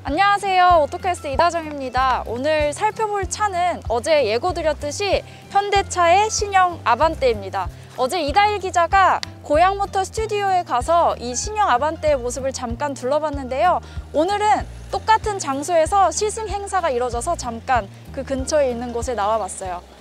안녕하세요. 오토캐스트 이다정입니다. 오늘 살펴볼 차는 어제 예고드렸듯이 현대차의 신형 아반떼입니다. 어제 이다일 기자가 고양모터 스튜디오에 가서 이 신형 아반떼의 모습을 잠깐 둘러봤는데요. 오늘은 똑같은 장소에서 시승 행사가 이뤄져서 잠깐 그 근처에 있는 곳에 나와봤어요.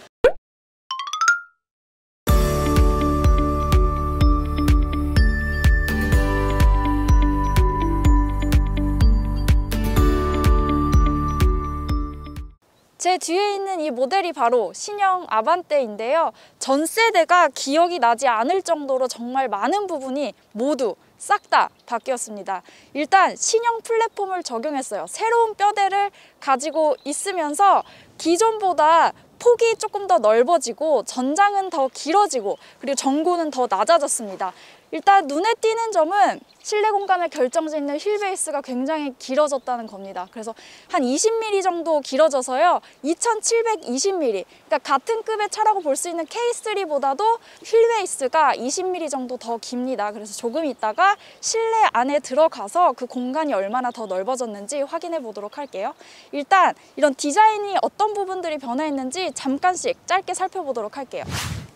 제 뒤에 있는 이 모델이 바로 신형 아반떼인데요. 전 세대가 기억이 나지 않을 정도로 정말 많은 부분이 모두 싹 다 바뀌었습니다. 일단 신형 플랫폼을 적용했어요. 새로운 뼈대를 가지고 있으면서 기존보다 폭이 조금 더 넓어지고 전장은 더 길어지고 그리고 전고는 더 낮아졌습니다. 일단 눈에 띄는 점은 실내 공간을 결정짓는 휠베이스가 굉장히 길어졌다는 겁니다. 그래서 한 20mm 정도 길어져서요. 2720mm, 그러니까 같은 급의 차라고 볼 수 있는 K3보다도 휠베이스가 20mm 정도 더 깁니다. 그래서 조금 있다가 실내 안에 들어가서 그 공간이 얼마나 더 넓어졌는지 확인해 보도록 할게요. 일단 이런 디자인이 어떤 부분들이 변화했는지 잠깐씩 짧게 살펴보도록 할게요.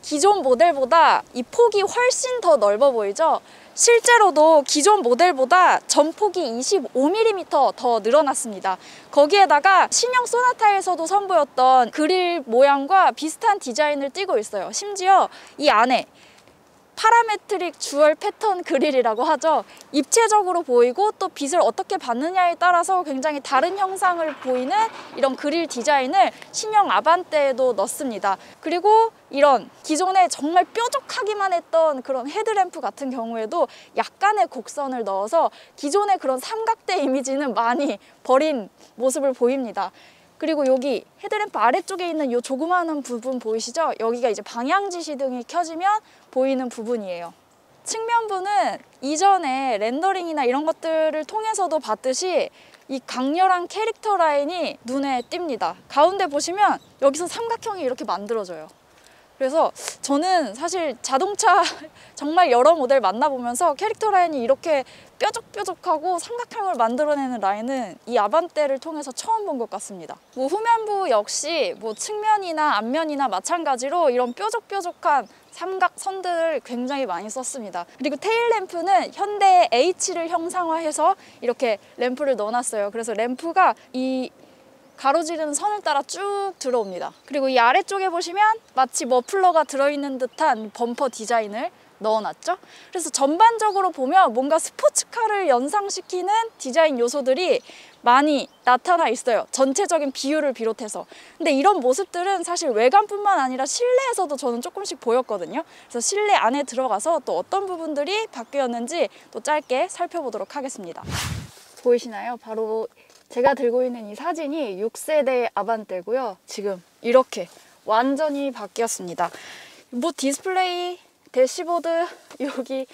기존 모델보다 이 폭이 훨씬 더 넓어 보이죠? 실제로도 기존 모델보다 전폭이 25mm 더 늘어났습니다. 거기에다가 신형 소나타에서도 선보였던 그릴 모양과 비슷한 디자인을 띠고 있어요. 심지어 이 안에 파라메트릭 주얼 패턴 그릴이라고 하죠. 입체적으로 보이고 또 빛을 어떻게 받느냐에 따라서 굉장히 다른 형상을 보이는 이런 그릴 디자인을 신형 아반떼에도 넣습니다. 그리고 이런 기존에 정말 뾰족하기만 했던 그런 헤드램프 같은 경우에도 약간의 곡선을 넣어서 기존의 그런 삼각대 이미지는 많이 버린 모습을 보입니다. 그리고 여기 헤드램프 아래쪽에 있는 이 조그마한 부분 보이시죠? 여기가 이제 방향지시등이 켜지면 보이는 부분이에요. 측면부는 이전에 렌더링이나 이런 것들을 통해서도 봤듯이 이 강렬한 캐릭터 라인이 눈에 띕니다. 가운데 보시면 여기서 삼각형이 이렇게 만들어져요. 그래서 저는 사실 자동차 정말 여러 모델 만나보면서 캐릭터 라인이 이렇게 뾰족뾰족하고 삼각형을 만들어내는 라인은 이 아반떼를 통해서 처음 본 것 같습니다. 후면부 역시 측면이나 앞면이나 마찬가지로 이런 뾰족뾰족한 삼각선들을 굉장히 많이 썼습니다. 그리고 테일 램프는 현대의 H를 형상화해서 이렇게 램프를 넣어놨어요. 그래서 램프가 이 가로지르는 선을 따라 쭉 들어옵니다. 그리고 이 아래쪽에 보시면 마치 머플러가 들어있는 듯한 범퍼 디자인을 넣어놨죠. 그래서 전반적으로 보면 뭔가 스포츠카를 연상시키는 디자인 요소들이 많이 나타나 있어요. 전체적인 비율을 비롯해서. 근데 이런 모습들은 사실 외관뿐만 아니라 실내에서도 저는 조금씩 보였거든요. 그래서 실내 안에 들어가서 또 어떤 부분들이 바뀌었는지 또 짧게 살펴보도록 하겠습니다. 보이시나요? 바로 제가 들고 있는 이 사진이 6세대 아반떼고요. 지금 이렇게 완전히 바뀌었습니다. 디스플레이, 대시보드, 여기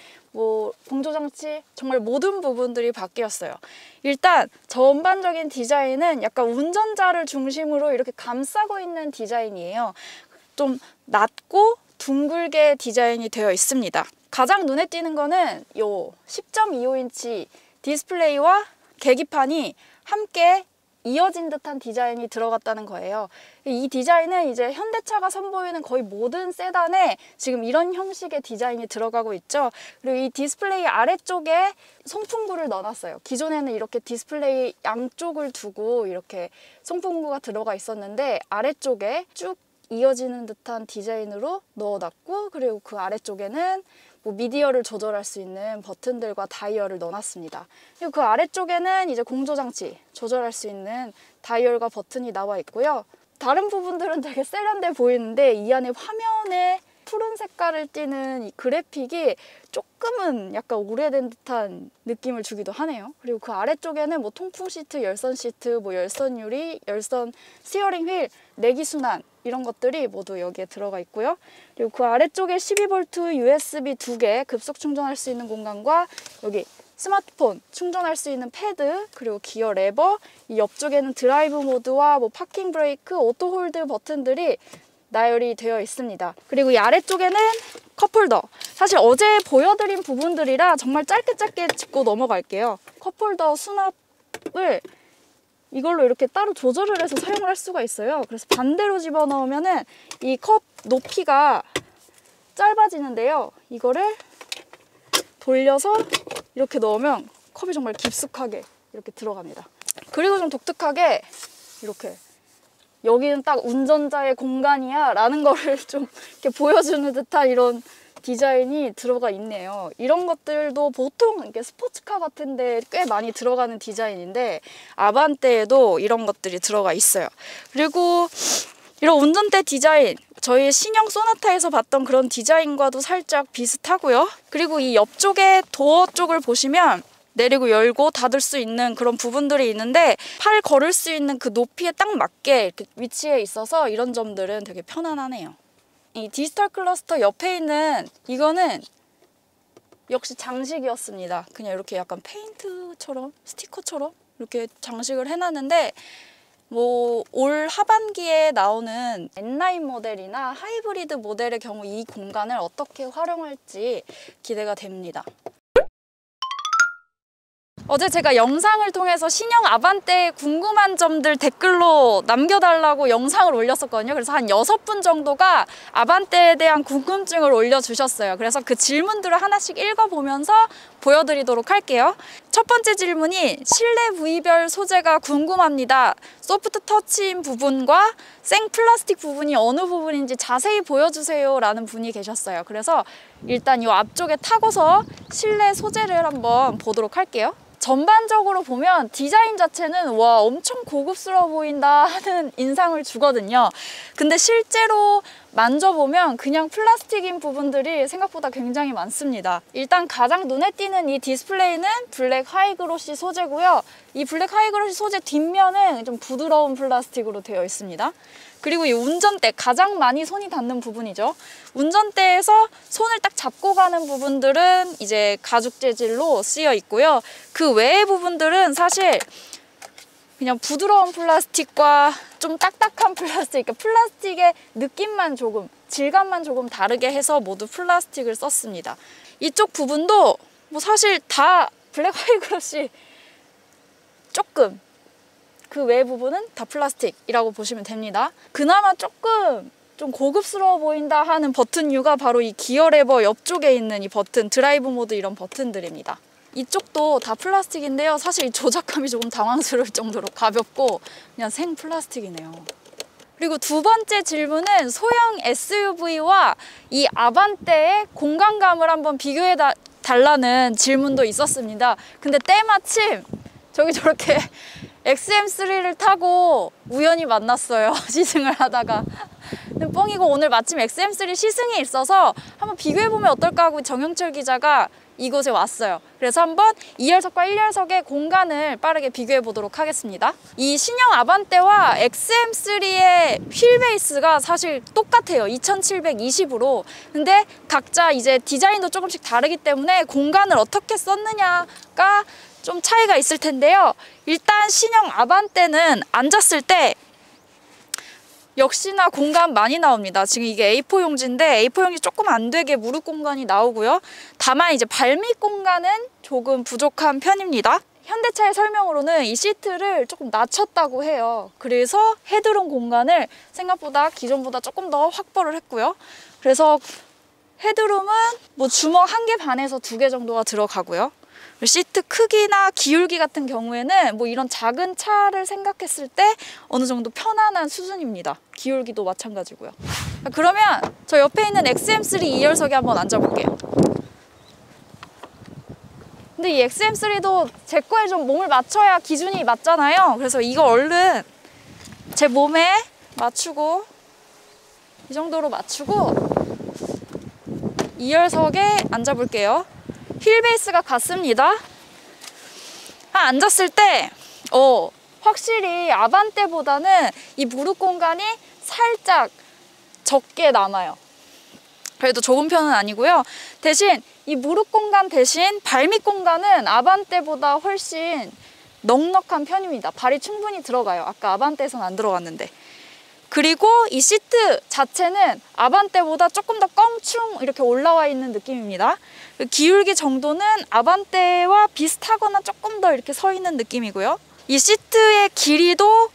공조장치 정말 모든 부분들이 바뀌었어요. 일단 전반적인 디자인은 약간 운전자를 중심으로 이렇게 감싸고 있는 디자인이에요. 좀 낮고 둥글게 디자인이 되어 있습니다. 가장 눈에 띄는 거는 요 10.25인치 디스플레이와 계기판이 함께 이어진 듯한 디자인이 들어갔다는 거예요. 이 디자인은 이제 현대차가 선보이는 거의 모든 세단에 지금 이런 형식의 디자인이 들어가고 있죠. 그리고 이 디스플레이 아래쪽에 송풍구를 넣어놨어요. 기존에는 이렇게 디스플레이 양쪽을 두고 이렇게 송풍구가 들어가 있었는데 아래쪽에 쭉 이어지는 듯한 디자인으로 넣어놨고, 그리고 그 아래쪽에는 미디어를 조절할 수 있는 버튼들과 다이얼을 넣어놨습니다. 그리고 그 아래쪽에는 이제 공조장치 조절할 수 있는 다이얼과 버튼이 나와 있고요. 다른 부분들은 되게 세련돼 보이는데 이 안에 화면에 푸른 색깔을 띠는 이 그래픽이 조금은 약간 오래된 듯한 느낌을 주기도 하네요. 그리고 그 아래쪽에는 통풍 시트, 열선 시트, 열선 유리, 열선 스티어링 휠, 내기순환 이런 것들이 모두 여기에 들어가 있고요. 그리고 그 아래쪽에 12V USB 2개 급속 충전할 수 있는 공간과 여기 스마트폰 충전할 수 있는 패드, 그리고 기어 레버, 이 옆쪽에는 드라이브 모드와 파킹 브레이크, 오토 홀드 버튼들이 나열이 되어 있습니다. 그리고 이 아래쪽에는 컵홀더. 사실 어제 보여드린 부분들이라 정말 짧게 짚고 넘어갈게요. 컵홀더 수납을 이걸로 이렇게 따로 조절을 해서 사용을 할 수가 있어요. 그래서 반대로 집어넣으면은 이 컵 높이가 짧아지는데요. 이거를 돌려서 이렇게 넣으면 컵이 정말 깊숙하게 이렇게 들어갑니다. 그리고 좀 독특하게 이렇게 여기는 딱 운전자의 공간이야 라는 거를 좀 이렇게 보여주는 듯한 이런 디자인이 들어가 있네요. 이런 것들도 보통 이렇게 스포츠카 같은데 꽤 많이 들어가는 디자인인데 아반떼에도 이런 것들이 들어가 있어요. 그리고 이런 운전대 디자인, 저희 신형 소나타에서 봤던 그런 디자인과도 살짝 비슷하고요. 그리고 이 옆쪽에 도어 쪽을 보시면 내리고 열고 닫을 수 있는 그런 부분들이 있는데 팔 걸을 수 있는 그 높이에 딱 맞게 이렇게 위치해 있어서 이런 점들은 되게 편안하네요. 이 디지털 클러스터 옆에 있는 이거는 역시 장식이었습니다. 그냥 이렇게 약간 페인트처럼 스티커처럼 이렇게 장식을 해놨는데 뭐 올 하반기에 나오는 N9 모델이나 하이브리드 모델의 경우 이 공간을 어떻게 활용할지 기대가 됩니다. 어제 제가 영상을 통해서 신형 아반떼에 궁금한 점들 댓글로 남겨달라고 영상을 올렸었거든요. 그래서 한 6분 정도가 아반떼에 대한 궁금증을 올려주셨어요. 그래서 그 질문들을 하나씩 읽어보면서 보여드리도록 할게요. 첫 번째 질문이 실내 부위별 소재가 궁금합니다. 소프트 터치인 부분과 생 플라스틱 부분이 어느 부분인지 자세히 보여주세요 라는 분이 계셨어요. 그래서 일단 이 앞쪽에 타고서 실내 소재를 한번 보도록 할게요. 전반적으로 보면 디자인 자체는 와 엄청 고급스러워 보인다 하는 인상을 주거든요. 근데 실제로 만져보면 그냥 플라스틱인 부분들이 생각보다 굉장히 많습니다. 일단 가장 눈에 띄는 이 디스플레이는 블랙 하이그로시 소재고요. 이 블랙 하이그로시 소재 뒷면은 좀 부드러운 플라스틱으로 되어 있습니다. 그리고 이 운전대, 가장 많이 손이 닿는 부분이죠. 운전대에서 손을 딱 잡고 가는 부분들은 이제 가죽 재질로 쓰여 있고요. 그 외의 부분들은 사실 그냥 부드러운 플라스틱과 좀 딱딱한 플라스틱, 그러니까 플라스틱의 느낌만 조금, 질감만 조금 다르게 해서 모두 플라스틱을 썼습니다. 이쪽 부분도 뭐 사실 다 블랙 하이그로시 조금, 그 외 부분은 다 플라스틱이라고 보시면 됩니다. 그나마 조금 좀 고급스러워 보인다 하는 버튼류가 바로 이 기어 레버 옆쪽에 있는 이 버튼, 드라이브 모드 이런 버튼들입니다. 이쪽도 다 플라스틱인데요. 사실 이 조작감이 조금 당황스러울 정도로 가볍고 그냥 생 플라스틱이네요. 그리고 두 번째 질문은 소형 SUV와 이 아반떼의 공간감을 한번 비교해 달라는 질문도 있었습니다. 근데 때마침 저기 저렇게 XM3를 타고 우연히 만났어요. 시승을 하다가. 근데 뻥이고 오늘 마침 XM3 시승이 있어서 한번 비교해보면 어떨까 하고 정영철 기자가 이곳에 왔어요. 그래서 한번 2열석과 1열석의 공간을 빠르게 비교해 보도록 하겠습니다. 이 신형 아반떼와 XM3의 휠 베이스가 사실 똑같아요. 2720으로. 근데 각자 이제 디자인도 조금씩 다르기 때문에 공간을 어떻게 썼느냐가 좀 차이가 있을 텐데요. 일단 신형 아반떼는 앉았을 때 역시나 공간 많이 나옵니다. 지금 이게 A4 용지인데 A4 용지 조금 안 되게 무릎 공간이 나오고요. 다만 이제 발밑 공간은 조금 부족한 편입니다. 현대차의 설명으로는 이 시트를 조금 낮췄다고 해요. 그래서 헤드룸 공간을 생각보다 기존보다 조금 더 확보를 했고요. 그래서 헤드룸은 뭐 주먹 1개 반에서 2개 정도가 들어가고요. 시트 크기나 기울기 같은 경우에는 뭐 이런 작은 차를 생각했을 때 어느 정도 편안한 수준입니다. 기울기도 마찬가지고요. 그러면 저 옆에 있는 XM3 2열석에 한번 앉아볼게요. 근데 이 XM3도 제 거에 좀 몸을 맞춰야 기준이 맞잖아요. 그래서 이거 얼른 제 몸에 맞추고 이 정도로 맞추고 2열석에 앉아볼게요. 휠 베이스가 같습니다. 앉았을 때 확실히 아반떼보다는 이 무릎 공간이 살짝 적게 남아요. 그래도 좁은 편은 아니고요. 대신 이 무릎 공간 대신 발밑 공간은 아반떼보다 훨씬 넉넉한 편입니다. 발이 충분히 들어가요. 아까 아반떼에서는 안 들어갔는데. 그리고 이 시트 자체는 아반떼보다 조금 더 껑충 이렇게 올라와 있는 느낌입니다. 기울기 정도는 아반떼와 비슷하거나 조금 더 이렇게 서 있는 느낌이고요. 이 시트의 길이도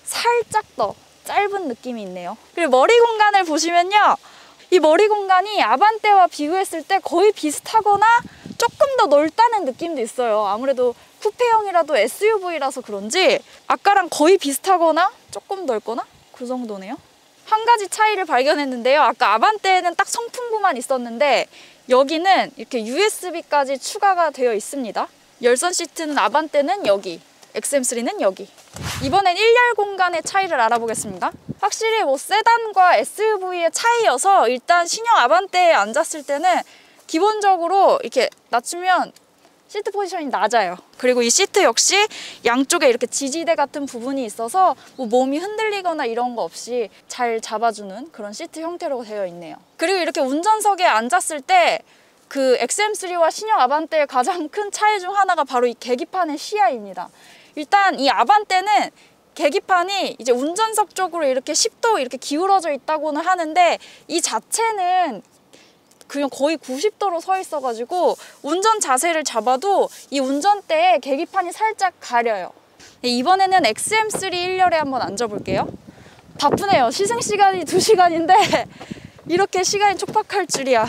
살짝 더 짧은 느낌이 있네요. 그리고 머리 공간을 보시면요, 이 머리 공간이 아반떼와 비교했을 때 거의 비슷하거나 조금 더 넓다는 느낌도 있어요. 아무래도 쿠페형이라도 SUV라서 그런지 아까랑 거의 비슷하거나 조금 넓거나 그 정도네요. 한 가지 차이를 발견했는데요. 아까 아반떼에는 딱 송풍구만 있었는데 여기는 이렇게 USB까지 추가가 되어 있습니다. 열선 시트는 아반떼는 여기, XM3는 여기. 이번엔 1열 공간의 차이를 알아보겠습니다. 확실히 뭐 세단과 SUV의 차이여서 일단 신형 아반떼에 앉았을 때는 기본적으로 이렇게 낮추면 시트 포지션이 낮아요. 그리고 이 시트 역시 양쪽에 이렇게 지지대 같은 부분이 있어서 뭐 몸이 흔들리거나 이런 거 없이 잘 잡아주는 그런 시트 형태로 되어 있네요. 그리고 이렇게 운전석에 앉았을 때 그 XM3와 신형 아반떼의 가장 큰 차이 중 하나가 바로 이 계기판의 시야입니다. 일단 이 아반떼는 계기판이 이제 운전석 쪽으로 이렇게 10도 이렇게 기울어져 있다고는 하는데 이 자체는 그냥 거의 90도로 서 있어가지고 운전 자세를 잡아도 이 운전대에 계기판이 살짝 가려요. 이번에는 XM3 1열에 한번 앉아볼게요. 바쁘네요. 시승 시간이 2시간인데 이렇게 시간이 촉박할 줄이야.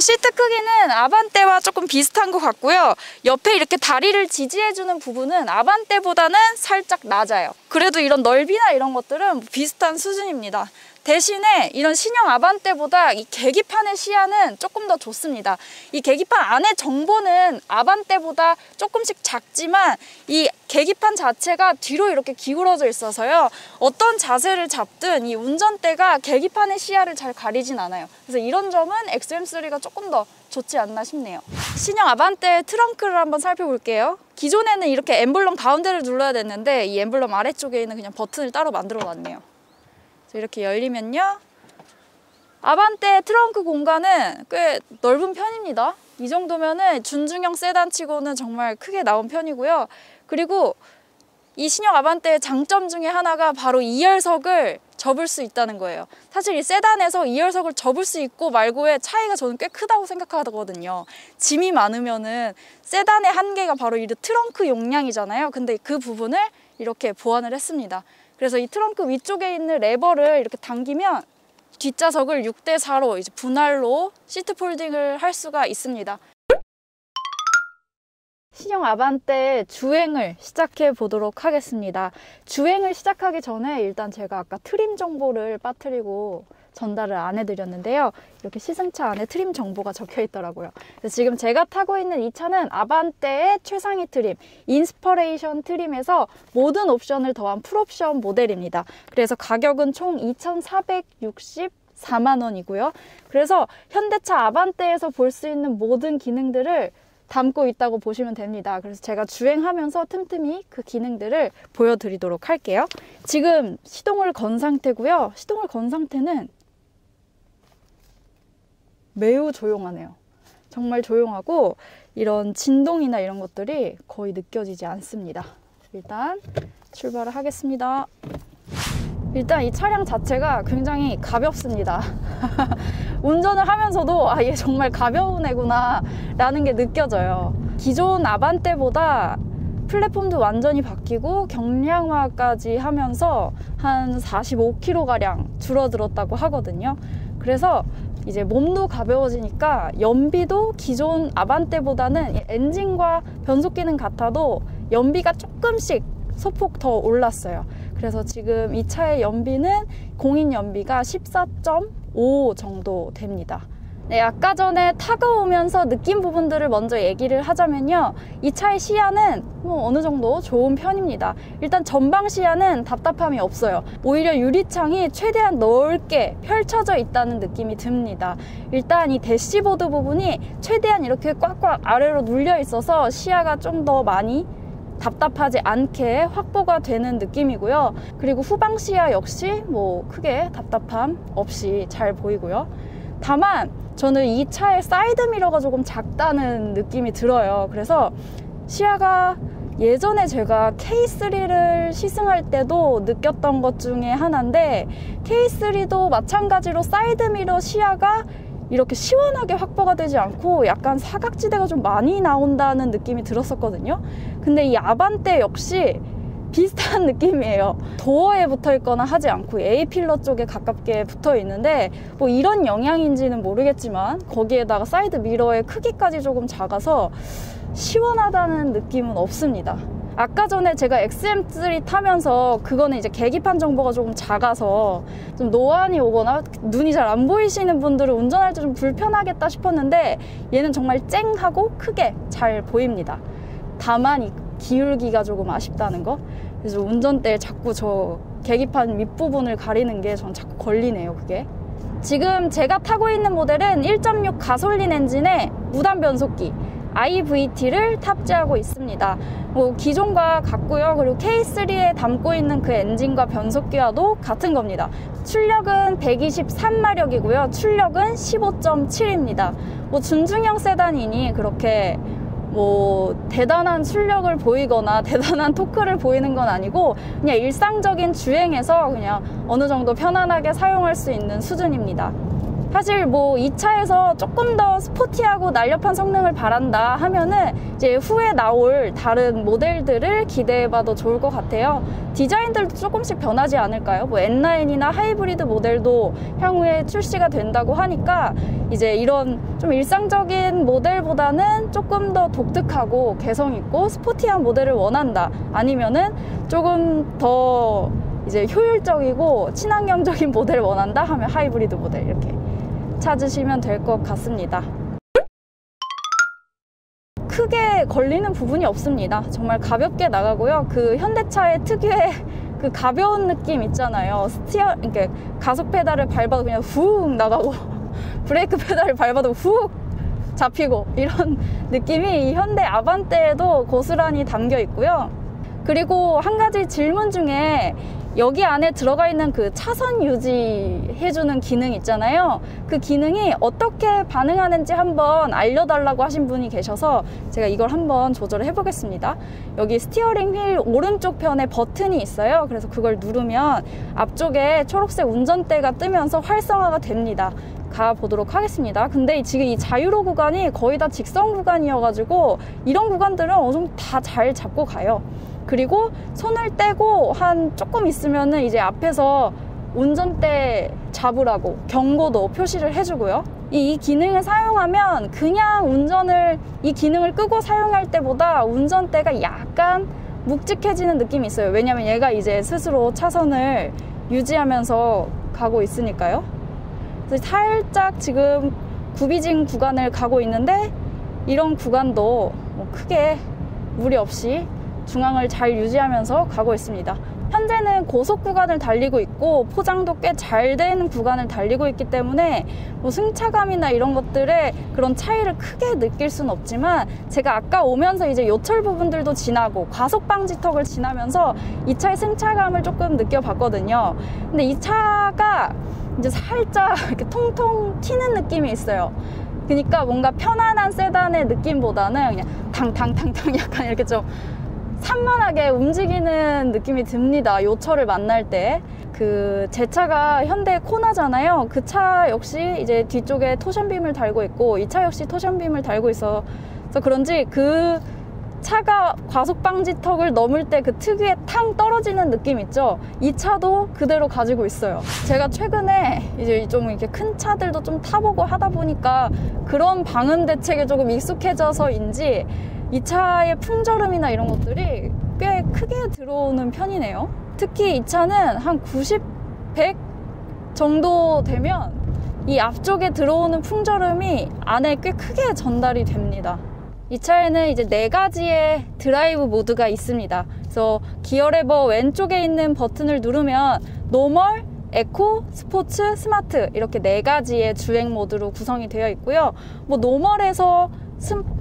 시트 크기는 아반떼와 조금 비슷한 것 같고요. 옆에 이렇게 다리를 지지해주는 부분은 아반떼보다는 살짝 낮아요. 그래도 이런 넓이나 이런 것들은 비슷한 수준입니다. 대신에 이런 신형 아반떼보다 이 계기판의 시야는 조금 더 좋습니다. 이 계기판 안에 정보는 아반떼보다 조금씩 작지만 이 계기판 자체가 뒤로 이렇게 기울어져 있어서요. 어떤 자세를 잡든 이 운전대가 계기판의 시야를 잘 가리진 않아요. 그래서 이런 점은 XM3가 조금 더 좋지 않나 싶네요. 신형 아반떼 트렁크를 한번 살펴볼게요. 기존에는 이렇게 엠블럼 가운데를 눌러야 됐는데 이 엠블럼 아래쪽에 있는 그냥 버튼을 따로 만들어 놨네요. 이렇게 열리면요, 아반떼 트렁크 공간은 꽤 넓은 편입니다. 이 정도면은 준중형 세단치고는 정말 크게 나온 편이고요. 그리고 이 신형 아반떼의 장점 중에 하나가 바로 2열석을 접을 수 있다는 거예요. 사실 이 세단에서 2열석을 접을 수 있고 말고의 차이가 저는 꽤 크다고 생각하거든요. 짐이 많으면은 세단의 한계가 바로 이 트렁크 용량이잖아요. 근데 그 부분을 이렇게 보완을 했습니다. 그래서 이 트렁크 위쪽에 있는 레버를 이렇게 당기면 뒷좌석을 6대4로 이제 분할로 시트 폴딩을 할 수가 있습니다. 신형 아반떼 주행을 시작해 보도록 하겠습니다. 주행을 시작하기 전에 일단 제가 아까 트림 정보를 빠뜨리고 전달을 안 해드렸는데요. 이렇게 시승차 안에 트림 정보가 적혀 있더라고요. 그래서 지금 제가 타고 있는 이 차는 아반떼의 최상위 트림, 인스퍼레이션 트림에서 모든 옵션을 더한 풀옵션 모델입니다. 그래서 가격은 총 2,464만 원이고요. 그래서 현대차 아반떼에서 볼 수 있는 모든 기능들을 담고 있다고 보시면 됩니다. 그래서 제가 주행하면서 틈틈이 그 기능들을 보여드리도록 할게요. 지금 시동을 건 상태고요. 시동을 건 상태는 매우 조용하네요. 정말 조용하고 이런 진동이나 이런 것들이 거의 느껴지지 않습니다. 일단 출발을 하겠습니다. 일단 이 차량 자체가 굉장히 가볍습니다. 운전을 하면서도 아, 얘 정말 가벼운 애구나 라는 게 느껴져요. 기존 아반떼보다 플랫폼도 완전히 바뀌고 경량화까지 하면서 한 45kg가량 줄어들었다고 하거든요. 그래서 이제 몸도 가벼워지니까 연비도 기존 아반떼보다는 엔진과 변속 기능 같아도 연비가 조금씩 소폭 더 올랐어요. 그래서 지금 이 차의 연비는 공인 연비가 14.5 정도 됩니다. 네, 아까 전에 타고 오면서 느낀 부분들을 먼저 얘기를 하자면요. 이 차의 시야는 어느 정도 좋은 편입니다. 일단 전방 시야는 답답함이 없어요. 오히려 유리창이 최대한 넓게 펼쳐져 있다는 느낌이 듭니다. 일단 이 대시보드 부분이 최대한 이렇게 꽉꽉 아래로 눌려 있어서 시야가 좀 더 많이 답답하지 않게 확보가 되는 느낌이고요. 그리고 후방 시야 역시 뭐 크게 답답함 없이 잘 보이고요. 다만 저는 이 차의 사이드미러가 조금 작다는 느낌이 들어요. 그래서 시야가 예전에 제가 K3를 시승할 때도 느꼈던 것 중에 하나인데 K3도 마찬가지로 사이드미러 시야가 이렇게 시원하게 확보가 되지 않고 약간 사각지대가 좀 많이 나온다는 느낌이 들었었거든요. 근데 이 아반떼 역시 비슷한 느낌이에요. 도어에 붙어 있거나 하지 않고 A필러 쪽에 가깝게 붙어 있는데 뭐 이런 영향인지는 모르겠지만 거기에다가 사이드 미러의 크기까지 조금 작아서 시원하다는 느낌은 없습니다. 아까 전에 제가 XM3 타면서 그거는 이제 계기판 정보가 조금 작아서 좀 노안이 오거나 눈이 잘 안 보이시는 분들은 운전할 때 좀 불편하겠다 싶었는데 얘는 정말 쨍하고 크게 잘 보입니다. 다만 이 기울기가 조금 아쉽다는 거. 그래서 운전대에 자꾸 저 계기판 윗부분을 가리는 게 전 자꾸 걸리네요, 그게. 지금 제가 타고 있는 모델은 1.6 가솔린 엔진에 무단 변속기 IVT를 탑재하고 있습니다. 뭐 기존과 같고요. 그리고 K3에 담고 있는 그 엔진과 변속기와도 같은 겁니다. 출력은 123마력이고요. 출력은 15.7입니다. 뭐 준중형 세단이니 그렇게 뭐 대단한 출력을 보이거나 대단한 토크를 보이는 건 아니고 그냥 일상적인 주행에서 그냥 어느 정도 편안하게 사용할 수 있는 수준입니다. 사실 뭐 이 차에서 조금 더 스포티하고 날렵한 성능을 바란다 하면은 이제 후에 나올 다른 모델들을 기대해봐도 좋을 것 같아요. 디자인들도 조금씩 변하지 않을까요? 뭐 N9이나 하이브리드 모델도 향후에 출시가 된다고 하니까 이제 이런 좀 일상적인 모델보다는 조금 더 독특하고 개성있고 스포티한 모델을 원한다. 아니면은 조금 더 이제 효율적이고 친환경적인 모델을 원한다 하면 하이브리드 모델 이렇게 찾으시면 될 것 같습니다. 크게 걸리는 부분이 없습니다. 정말 가볍게 나가고요. 그 현대차의 특유의 그 가벼운 느낌 있잖아요. 그러니까 가속 페달을 밟아도 그냥 훅 나가고 브레이크 페달을 밟아도 훅 잡히고 이런 느낌이 이 현대 아반떼에도 고스란히 담겨 있고요. 그리고 한 가지 질문 중에 여기 안에 들어가 있는 그 차선 유지해주는 기능 있잖아요. 그 기능이 어떻게 반응하는지 한번 알려달라고 하신 분이 계셔서 제가 이걸 한번 조절을 해보겠습니다. 여기 스티어링 휠 오른쪽 편에 버튼이 있어요. 그래서 그걸 누르면 앞쪽에 초록색 운전대가 뜨면서 활성화가 됩니다. 가보도록 하겠습니다. 근데 지금 이 자유로 구간이 거의 다 직선 구간이어가지고 이런 구간들은 어느 정도 다 잘 잡고 가요. 그리고 손을 떼고 한 조금 있으면은 이제 앞에서 운전대 잡으라고 경고도 표시를 해주고요. 이 기능을 사용하면 그냥 이 기능을 끄고 사용할 때보다 운전대가 약간 묵직해지는 느낌이 있어요. 왜냐면 얘가 이제 스스로 차선을 유지하면서 가고 있으니까요. 그래서 살짝 지금 구비진 구간을 가고 있는데 이런 구간도 뭐 크게 무리 없이 중앙을 잘 유지하면서 가고 있습니다. 현재는 고속 구간을 달리고 있고 포장도 꽤 잘 된 구간을 달리고 있기 때문에 뭐 승차감이나 이런 것들의 그런 차이를 크게 느낄 수는 없지만 제가 아까 오면서 이제 요철 부분들도 지나고 과속 방지턱을 지나면서 이 차의 승차감을 조금 느껴봤거든요. 근데 이 차가 이제 살짝 이렇게 통통 튀는 느낌이 있어요. 그러니까 뭔가 편안한 세단의 느낌보다는 그냥 탕탕탕탕 약간 이렇게 좀 산만하게 움직이는 느낌이 듭니다. 요철을 만날 때. 제 차가 현대 코나잖아요. 그 차 역시 이제 뒤쪽에 토션빔을 달고 있고 이 차 역시 토션빔을 달고 있어서 그런지 그 차가 과속 방지턱을 넘을 때 그 특유의 탕 떨어지는 느낌 있죠? 이 차도 그대로 가지고 있어요. 제가 최근에 이제 좀 이렇게 큰 차들도 좀 타보고 하다 보니까 그런 방음 대책에 조금 익숙해져서인지 이 차의 풍절음이나 이런 것들이 꽤 크게 들어오는 편이네요. 특히 이 차는 한 90, 100 정도 되면 이 앞쪽에 들어오는 풍절음이 안에 꽤 크게 전달이 됩니다. 이 차에는 이제 4가지의 드라이브 모드가 있습니다. 그래서 기어 레버 왼쪽에 있는 버튼을 누르면 노멀, 에코, 스포츠, 스마트 이렇게 4가지의 주행 모드로 구성이 되어 있고요. 뭐 노멀에서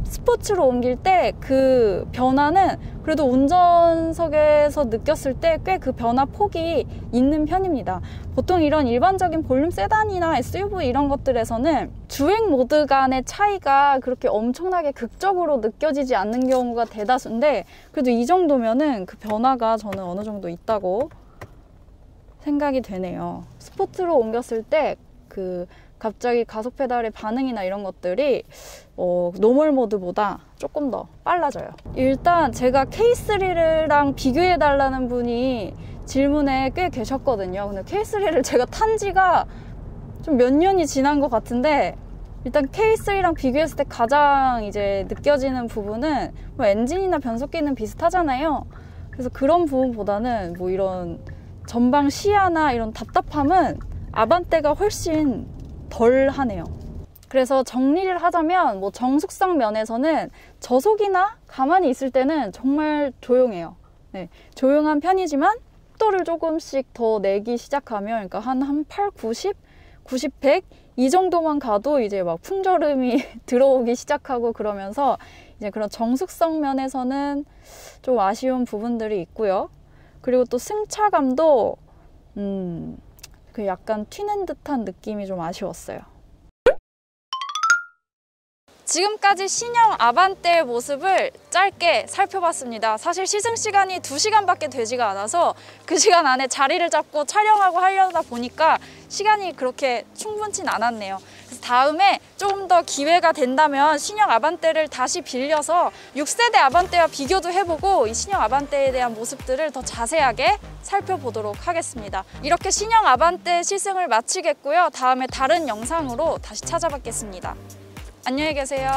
스포츠로 옮길 때 그 변화는 그래도 운전석에서 느꼈을 때 꽤 그 변화 폭이 있는 편입니다. 보통 이런 일반적인 볼륨 세단이나 SUV 이런 것들에서는 주행 모드 간의 차이가 그렇게 엄청나게 극적으로 느껴지지 않는 경우가 대다수인데 그래도 이 정도면은 그 변화가 저는 어느 정도 있다고 생각이 되네요. 스포츠로 옮겼을 때 그 갑자기 가속 페달의 반응이나 이런 것들이 노멀 모드보다 조금 더 빨라져요. 일단 제가 K3랑 비교해 달라는 분이 질문에 꽤 계셨거든요. 근데 K3를 제가 탄 지가 좀 몇 년이 지난 것 같은데, 일단 K3랑 비교했을 때 가장 이제 느껴지는 부분은 뭐 엔진이나 변속기는 비슷하잖아요. 그래서 그런 부분보다는 뭐 이런 전방 시야나 이런 답답함은 아반떼가 훨씬 덜 하네요. 그래서 정리를 하자면 뭐 정숙성 면에서는 저속이나 가만히 있을 때는 정말 조용해요. 네, 조용한 편이지만 속도를 조금씩 더 내기 시작하면, 그러니까 한 8, 90, 90, 100 이 정도만 가도 이제 막 풍절음이 들어오기 시작하고 그러면서 이제 그런 정숙성 면에서는 좀 아쉬운 부분들이 있고요. 그리고 또 승차감도 그 약간 튀는 듯한 느낌이 좀 아쉬웠어요. 지금까지 신형 아반떼의 모습을 짧게 살펴봤습니다. 사실 시승 시간이 2시간밖에 되지가 않아서 그 시간 안에 자리를 잡고 촬영하고 하려다 보니까 시간이 그렇게 충분치 않았네요. 그래서 다음에 조금 더 기회가 된다면 신형 아반떼를 다시 빌려서 6세대 아반떼와 비교도 해보고 이 신형 아반떼에 대한 모습들을 더 자세하게 살펴보도록 하겠습니다. 이렇게 신형 아반떼 시승을 마치겠고요. 다음에 다른 영상으로 다시 찾아뵙겠습니다. 안녕히 계세요.